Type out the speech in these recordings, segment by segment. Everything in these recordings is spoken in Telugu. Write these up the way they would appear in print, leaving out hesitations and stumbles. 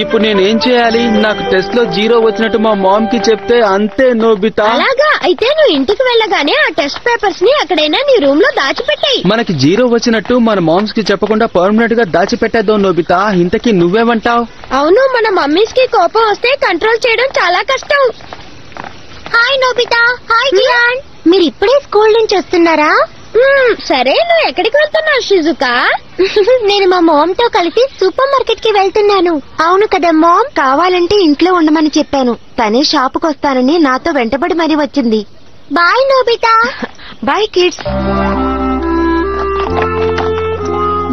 ఇప్పుడు నేనేం చేయాలి? నాకు టెస్ట్ లో 0 వచ్చినట్టు మా మామ్ కి చెప్తే అంతే నోబితా. అలాగా అయితే నువ్వు ఇంటికి వెళ్ళగానే ఆ టెస్ట్ పేపర్స్ ని ఎక్కడైనా నీ రూమ్ లో దాచిపెట్టాయి. మనకి 0 వచ్చినట్టు మన మామ్స్ కి చెప్పకుండా పర్మనెంట్ గా దాచిపెట్టేద్దాం నోబితా. ఇంతకీ నువ్వేమంటావు? అవును, మన మమ్మీస్ కి కోపం వస్తే కంట్రోల్ చేయడం చాలా కష్టం. Hi Nobita. Hi Gian. మీరు ఇప్పుడే స్కూల్ నుంచి వస్తున్నారా? సరే, నువ్వు ఎక్కడికి వెళ్తున్నావు షిజుకా? నేను మా మామ్ తో కలిసి సూపర్ మార్కెట్ కి వెళ్తున్నాను. అవును కదా మామ్, కావాలంటే ఇంట్లో ఉండమని చెప్పాను. తనే షాపుకి వస్తానని నాతో వెంటబడి మరీ వచ్చింది. Bye Nobita. Bye kids.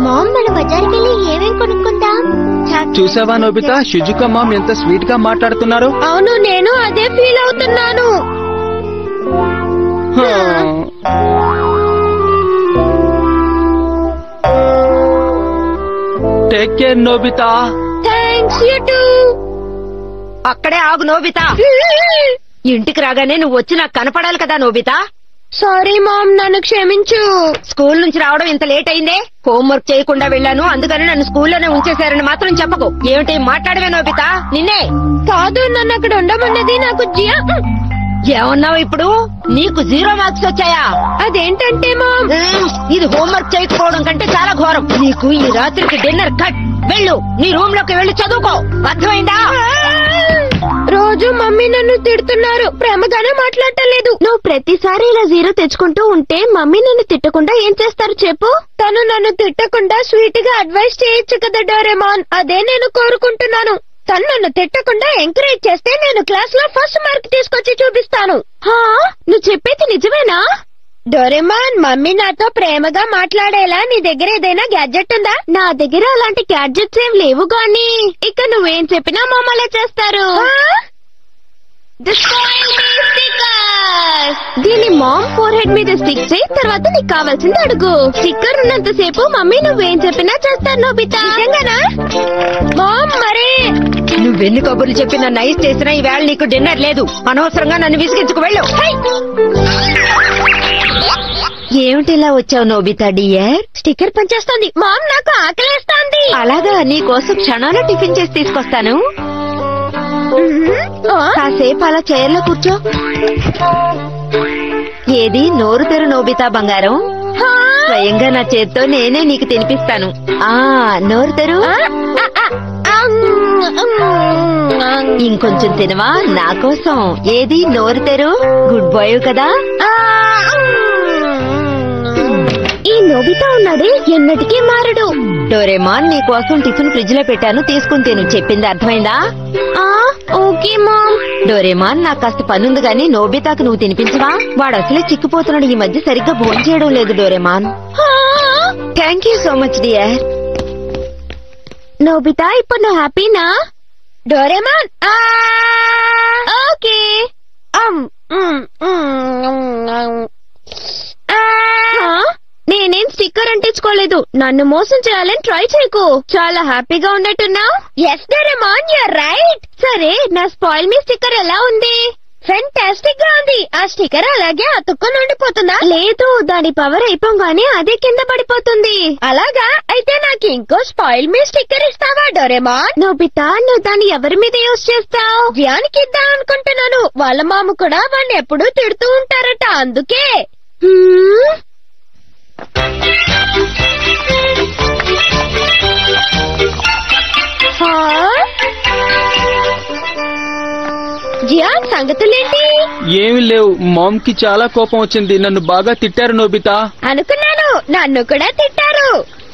Mom, మన బజార్కి వెళ్ళి ఏమేం కొనుక్కుందాం? చూసావా నోబితా, షిజుకా మామ్ ఎంత స్వీట్ గా మాట్లాడుతున్నారు. అవును, నేను అదే ఫీల్ అవుతున్నాను. Take care Nobita. Thanks you too. అక్కడే ఆగు నోబితా. ఇంటికి రాగానే నువ్వు వచ్చి నాకు కనపడాలి కదా నోబితా. సారీ మామ్, నన్ను క్షమించు. స్కూల్ నుంచి రావడం ఇంత లేట్ అయిందే. హోంవర్క్ చేయకుండా వెళ్ళాను, అందుకని నన్ను స్కూల్లోనే ఉంచేశారని మాత్రం చెప్పకు. ఏమిటి మాట్లాడవే నోబితా? నిన్నే కాదు, నన్ను అక్కడ ఉండమన్నది నాకు జియా. ఏమన్నావు ఇప్పుడు? నీకు 0 మార్క్స్ వచ్చాయా? అదేంటంటే మామ్, ఇది హోంవర్క్ చేయకపోవడం కంటే చాలా ఘోరం. నీకు ఈ రాత్రికి డిన్నర్ కట్. వెళ్ళు, నీ రూమ్ లోకి వెళ్ళి చదువుకో. అర్థమైందా? రోజు మమ్మీ నన్ను తిడుతున్నారు, ప్రేమగానే మాట్లాడలేదు. నువ్వు ప్రతిసారి ఇలా 0 తెచ్చుకుంటూ ఉంటే మమ్మీ నన్ను తిట్టకుండా ఏం చేస్తారు చెప్పు? తను నన్ను తిట్టకుండా స్వీట్ గా అడ్వైస్ చేయొచ్చు కదా డోరేమాన్. అదే నేను కోరుకుంటున్నాను. తను నన్ను తిట్టకుండా ఎంకరేజ్ చేస్తే నేను క్లాస్ లో ఫస్ట్ మార్క్ తీసుకొచ్చి చూపిస్తాను. నువ్వు చెప్పేది నిజమేనా? డోరేమాన్, మమ్మీ నాతో ప్రేమగా మాట్లాడేలా నీ దగ్గర ఏదైనా గ్యాడ్జెట్ ఉందా? నా దగ్గర అలాంటి గ్యాడ్జెట్స్ ఏం లేవు గానీ ఇక నువ్వేం చెప్పినా మమ్మల్ని చేస్తారు. దీన్ని మామ్ ఫోర్ హెడ్ మీద స్టిక్ చేయి, తర్వాత నీకు కావాల్సింది అడుగు. స్టిక్కర్ ఉన్నంతసేపు మమ్మీ నువ్వేం చెప్పినా చేస్తారు నోబితా. నిజంగానా మామ్? మరే నువ్వెన్ని కబుర్లు చెప్పి నన్ను ఐస్ చేసినా ఈవేళ నీకు డిన్నర్ లేదు. అనవసరంగా నన్ను విసిగించుకు వెళ్ళు. ఏమిటి ఇలా వచ్చావు నోబితా డియర్? స్టిక్కర్ పనిచేస్తోంది మామ్, నాకు ఆకలేస్తోంది. అలాగా, నీ కోసం క్షణాలు టిఫిన్ చేసి తీసుకొస్తాను. కాసేపు అలా చైర్లో కూర్చో. ఏది నోరు తెరు నోబితా బంగారం. స్వయంగా నా చేత్తో నేనే నీకు తినిపిస్తాను. నోరు తెరు. ఇంకొంచెం తినవా నా కోసం? ఏది నోరు తెరు. గుడ్ బాయ్ కదా. ఈ నోబితా ఉన్నాడే ఎన్నటికీ మారడు. డోరేమాన్, నీ కోసం టిఫిన్ ఫ్రిడ్జ్ లో పెట్టాను, తీసుకుని తిను. చెప్పింది అర్థమైందా? Okay ma'am. డోరేమాన్, నాకు కాస్త పనుంది గాని నోబితాకు నువ్వు తినిపించవా? వాడు అసలే చిక్కిపోతున్నాడు. ఈ మధ్య సరిగ్గా భోజనం చేయడం లేదు Doraemon. Thank you so much dear. Nobita, ఇప్పుడు నువ్వు హ్యాపీనా? Doraemon okay. నేనేం స్టిక్కర్ అంటించుకోలేదు. నన్ను మోసం చేయాలని ట్రై చేయకు. చాలా హ్యాపీగా ఉన్నట్టున్నావు. Yes Doraemon, you're right. సరే, నా స్పాయిల్ మీ స్టిక్కర్ ఎలా ఉంది? ఫెంటాస్టిక్ గా ఉంది. ఆ స్టిక్కర్ అలాగే అతుక్కొని ఉండిపోతుందా? లేదు, దాని పవర్ అయిపోగానే అదే కింద పడిపోతుంది. అలాగా? అయితే నాకు ఇంకో స్పాయిల్ మీ స్టిక్కర్ ఇస్తావా డోరేమాన్? నోబితా, నువ్వు దాన్ని ఎవరి మీద యూజ్ చేస్తావు? జియాన్కి ఇద్దాం అనుకుంటున్నాను. వాళ్ళ మామ కూడా వాడిని ఎప్పుడూ తిడుతూ ఉంటారట, అందుకే. జియాన్, సంగతులేంటి? ఏమి లేవు. మామ్ కి చాలా కోపం వచ్చింది. నన్ను బాగా తిట్టారు నోబితా. అనుకున్నాను, నన్ను కూడా తిట్టారు.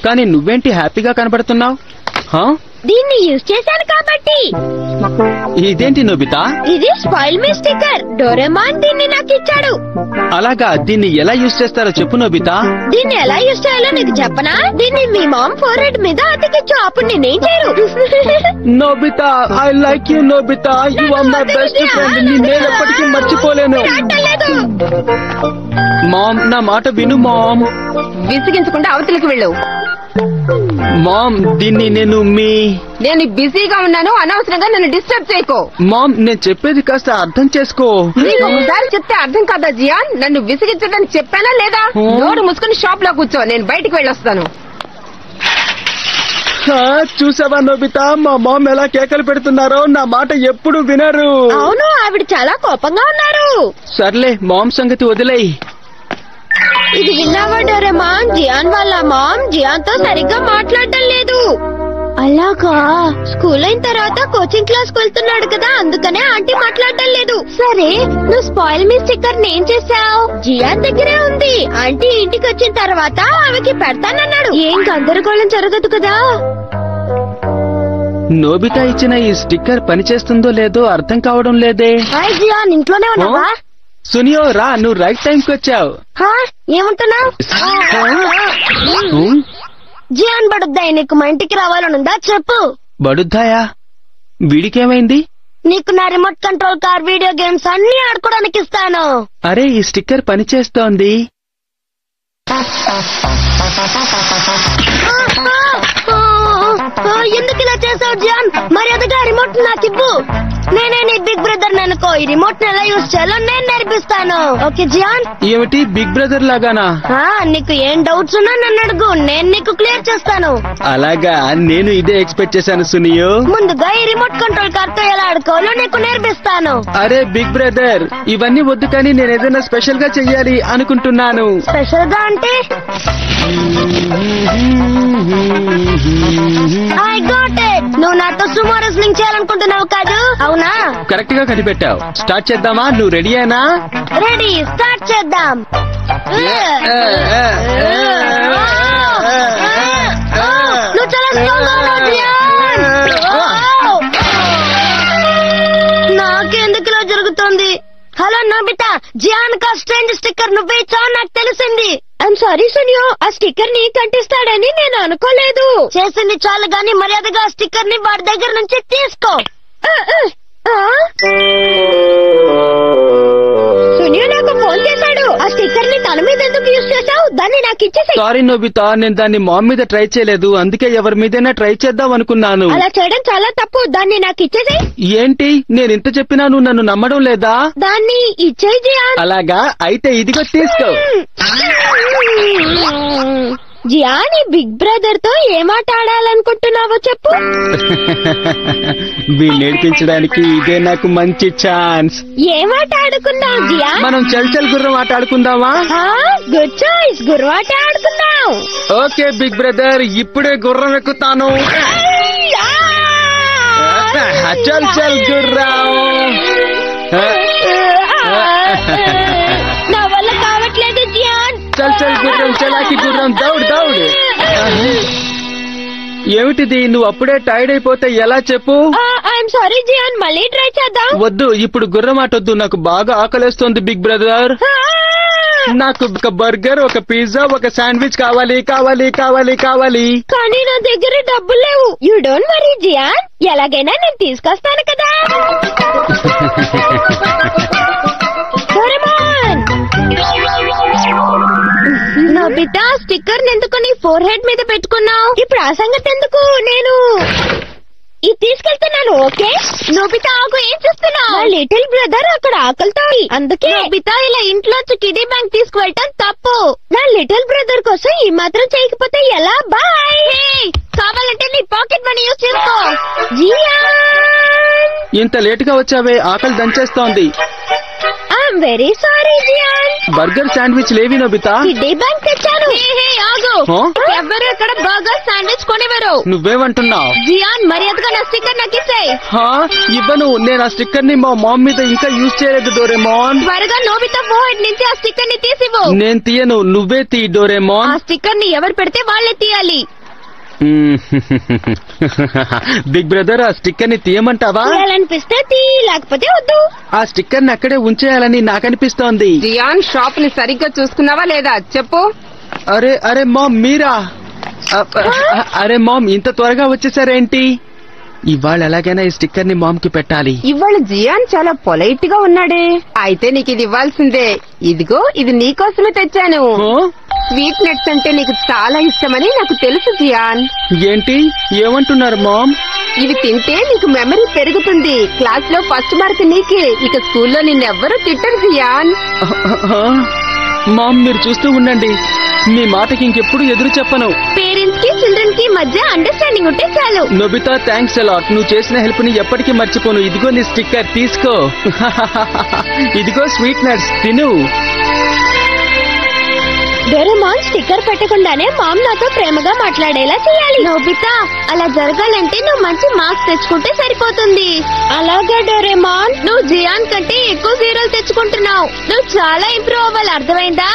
కానీ నువ్వేంటి హ్యాపీగా కనబడుతున్నావు? దీన్ని యూజ్ చేశాను కాబట్టి. ఇదేంటి నోబితా? ఇది స్పాయిల్ మీ స్టిక్కర్. డోరేమాన్ దీన్ని నాకు ఇచ్చాడు. అలాగా, దీన్ని ఎలా యూజ్ చేస్తారో చెప్పు నోబితా. దీన్ని ఎలా యూజ్ చేయాలో నీకు చెప్పనా? దీన్ని మీ మామ్ ఫోర్ హెడ్ మీద అతికించు, అప్పుడు నేనేం చేయరు. Nobita, I like you Nobita. You are my best friend. నేను ఎప్పటికీ మర్చిపోలేను. మామ్, నా మాట విను మామ్. విసిగించకుండా అవతలికి వెళ్ళు. మామ్ దీన్ని నేను బిజీగా ఉన్నాను, అనవసరంగా నన్ను డిస్టర్బ్ చేయకో. మామ్ నేను చెప్పేది కాస్త అర్థం చేసుకో. నీకు ఒకసారి చెప్తే అర్థం కాదా జియాన్? నన్ను విసిగించడానికి చెప్పానా లేదా? నోరు మూసుకుని షాప్ లో కూర్చో, నేను బయటికి వెళ్ళొస్తాను. చూసావా నోబితా, మా మామ్ ఎలా కేకలు పెడుతున్నారో, నా మాట ఎప్పుడు వినరు. అవును, ఆవిడ చాలా కోపంగా ఉన్నారు. సర్లే మామ్ సంగతి వదిలేయి. ఇది విన్నావా డోరేమాన్? జియాన్ వాళ్ళ మామ్ జియాన్ తో సరిగ్గా మాట్లాడటం లేదు. అలాగా, స్కూల్ అయిన తర్వాత కోచింగ్ క్లాస్ కు వెళ్తున్నాడు కదా, అందుకనే ఆంటీ మాట్లాడటం లేదు. సరే, నువ్వు స్పాయిల్ మీ స్టిక్కర్ ఏం చేసావు? జియాన్ దగ్గరే ఉంది. ఆంటీ ఇంటికి వచ్చిన తర్వాత ఆమెకి పెడతానన్నాడు. ఏం గందరగోళం జరగదు కదా. నోబితా ఇచ్చిన ఈ స్టిక్కర్ పనిచేస్తుందో లేదో అర్థం కావడం లేదే. హాయ్ జియాన్, ఇంట్లోనే ఉన్నావా? సునియో రా, నువ్వు రైట్ టైంకి వచ్చావు. ఏమంటున్నావు? జియాన్ బడుద్దాయి, నీకు మా ఇంటికి రావాలనుందా? చెప్పు. బడుద్దాయా? వీడికేమైంది? నీకు నా remote control car, video games అన్ని ఆడుకోవడానికి ఇస్తాను. అరే, ఈ స్టిక్కర్ పనిచేస్తోంది. ఎందుకు ఇలా చేసావు జియాన్? మర్యాదగా రిమోట్ నాకు ఇవ్వు. నేనే నీ బిగ్ బ్రదర్ అనుకో. ఈ రిమోట్ ని ఎలా యూజ్ చేయాలో నేను నేర్పిస్తాను. Okay Gian? ఏమిటి బిగ్ బ్రదర్ లాగానా? నీకు ఏం డౌట్స్ ఉన్నా నన్ను అడుగు, నేను నీకు క్లియర్ చేస్తాను. అలాగా, నేను ఇదే ఎక్స్పెక్ట్ చేశాను సునియో. ముందుగా ఈ రిమోట్ కంట్రోల్ కార్ తో ఎలా ఆడుకోవాలో నీకు నేర్పిస్తాను. అరే బిగ్ బ్రదర్, ఇవన్నీ వద్దు, కానీ నేను ఏదైనా స్పెషల్ గా చెయ్యాలి అనుకుంటున్నాను. స్పెషల్ గా అంటే? I got it. నువ్వు నాతో సుమో రెస్లింగ్ చేయాలనుకుంటున్నావు కాదు, అవునా? కరెక్ట్ గా కనిపెట్టావు. స్టార్ట్ చేద్దామా? నువ్వు రెడీయేనా? రెడీ, స్టార్ట్ చేద్దాం. నువ్వు చాలా స్ట్రాంగ్ గా ఉన్నావు జియాన్. నాకెందుకు ఇలా జరుగుతోంది? హలో నోబితా, జియాన్ కా స్ట్రేంజ్ స్టిక్కర్ నువ్వే ఇచ్చావు నాకు తెలిసింది. ఐఎమ్ సారీ సునియో, ఆ స్టిక్కర్ నీ కంటిస్తాడని నేను అనుకోలేదు. చేసింది చాలు గాని మర్యాదగా ఆ స్టిక్కర్ ని వాడి దగ్గర నుంచి తీసుకో. సునియో నాకు ఫోన్ చేశాడు. ఆ స్టిక్కర్ ని తన మీద ఎందుకు యూజ్ చేశావు? దాన్ని నాకు ఇచ్చేసి. సారీ నోబితా, నేను దాన్ని మామ్ మీద ట్రై చేయలేదు, అందుకే ఎవరి మీదైనా ట్రై చేద్దాం అనుకున్నాను. అలా చేయడం చాలా తప్పు. దాన్ని నాకు ఇచ్చేసి. ఏంటి, నేను ఇంత చెప్పినా నువ్వు నన్ను నమ్మడం లేదా? దాన్ని ఇచ్చేయి జియాన్. అలాగా, అయితే ఇదిగో తీసుకో. జియాన్, ఈ బిగ్ బ్రదర్ తో ఏం ఆట ఆడాలనుకుంటున్నావో చెప్పు. వీళ్ళు నేర్పించడానికి ఇదే నాకు మంచి ఛాన్స్. ఏం ఆట ఆడుకుందాం జియాన్? మనం చల్ గుర్రం ఆట ఆడుకుందామా? గుడ్ చాయిస్, గుర్రం ఆట ఆడుకుందాం. ఓకే బిగ్ బ్రదర్, ఇప్పుడే గుర్రం ఎక్కుతాను. చల్ గుర్రం. నా వల్ల కావట్లేదు జియాన్. చల్ గుర్రం, చలాకి గుర్రం, దౌడ్. ఏమిటిది, నువ్వు అప్పుడే టైర్డ్ అయిపోతే ఎలా చెప్పు? ఐఎమ్ సారీ జియాన్, మళ్ళీ ట్రై చేద్దాం. వద్దు, ఇప్పుడు గుర్రం ఆటొద్దు, నాకు బాగా ఆకలేస్తోంది బిగ్ బ్రదర్. నాకు ఒక బర్గర్, ఒక పిజ్జా, ఒక శాండ్విచ్ కావాలి. కానీ నా దగ్గర డబ్బులు లేవు. యూ డోంట్ వరీ జియాన్, ఎలాగైనా నేను తీసుకొస్తాను కదా. నోబితా, స్టిక్కర్ ఎందుకు నీ ఫోర్ హెడ్ మీద పెట్టుకున్నావు? ఇప్పుడు ఆ సంగతి ఎందుకు, నేను ఇది తీసుకెళ్తున్నాను. ఓకే నోబితా, ఆగు, ఏం చేస్తున్నావు? లిటిల్ బ్రదర్ అక్కడ ఆకలితో, అందుకే నోబితా ఇలా ఇంట్లోంచి కిడీ బ్యాంక్ తీసుకువెళ్ళటం తప్పు. నా లిటిల్ బ్రదర్ కోసం ఈ మాత్రం చేయకపోతే ఎలా? బాయ్. కావాలంటే నీ పాకెట్ మనీ యూజ్ చేసుకో. జియాన్, ఇంత లేట్ గా వచ్చావే, ఆకలి దంచేస్తోంది. I'm very sorry Gian. Burger sandwich లేవి నోబితా. కిడ్డీ బ్యాంక్ తెచ్చాను. ఆగు, ఎవరు ఇక్కడ బర్గర్ శాండ్విచ్ కొనివ్వరు. నువ్వేమంటున్నావు? జియాన్, మర్యాదగా నా స్టిక్కర్ నాకు ఇచ్చేయ్. ఇవ్వను, నేను ఆ స్టిక్కర్ ని మా మామ్ మీద ఇంకా యూజ్ చేయలేదు డోరేమోన్. త్వరగా నోబితా ఫోర్హెడ్ నుంచి ఆ స్టిక్కర్ ని తీసివ్వు. నేను తీయను, నువ్వే తీ డోరేమోన్. ఆ స్టిక్కర్ ని ఎవరు పెడితే వాళ్ళే తీయాలి. బిగ్ బ్రదర్, ఆ స్టిక్కర్ ని తీయమంటావా? తీయాలనిపిస్తే తీ, లేకపోతే వద్దు. ఆ స్టిక్కర్ ని అక్కడే ఉంచేయాలని నాకనిపిస్తోంది. జియాన్, షాప్ ని సరిగ్గా చూసుకున్నావా లేదా చెప్పు. అరే మామ్, మీరా? అరే మామ్, ఇంత త్వరగా వచ్చేసారేంటి? ఇవాళ ఎలాగైనా ఈ స్టిక్కర్ ని మామ్ కి పెట్టాలి. ఇవాళ జియాన్ చాలా పొలైట్ గా ఉన్నాడే. అయితే నీకు ఇది ఇవ్వాల్సిందే. ఇదిగో ఇది నీకోసమే తెచ్చాను. ఓ, స్వీట్ నట్స్ అంటే నీకు చాలా ఇష్టమని నాకు తెలుసు జియాన్. ఏంటి ఏమంటున్నారు మామ్? ఇవి తింటే నీకు మెమరీ పెరుగుతుంది. క్లాస్ లో ఫస్ట్ మార్క్ నీకే. ఇక స్కూల్లో నిన్నెవ్వరూ తిట్టరు జియాన్. మామ్ మీరు చూస్తూ ఉండండి, మీ మాటకి ఇంకెప్పుడు ఎదురు చెప్పను. పేరెంట్స్ కి చిల్డ్రన్ కి మధ్య అండర్స్టాండింగ్ ఉంటే చాలు. Nobita thanks a lot. నువ్వు చేసిన హెల్ప్ ని ఎప్పటికీ మర్చిపోను. ఇదిగో నీ స్టిక్కర్ తీసుకో. ఇదిగో స్వీట్ నట్స్ తిను. డోరేమాన్ స్టిక్కర్ పెట్టకుండానే మామ్ నాతో ప్రేమగా మాట్లాడేలా చేయాలి. నోబితా అలా జరగాలంటే నువ్వు మంచి మార్క్స్ తెచ్చుకుంటే సరిపోతుంది. అలాగే డోరేమాన్, నువ్వు జియాన్ కంటే ఎక్కువ జీరోలు తెచ్చుకుంటున్నావు. నువ్వు చాలా ఇంప్రూవ్ అవ్వాలి, అర్థమైందా?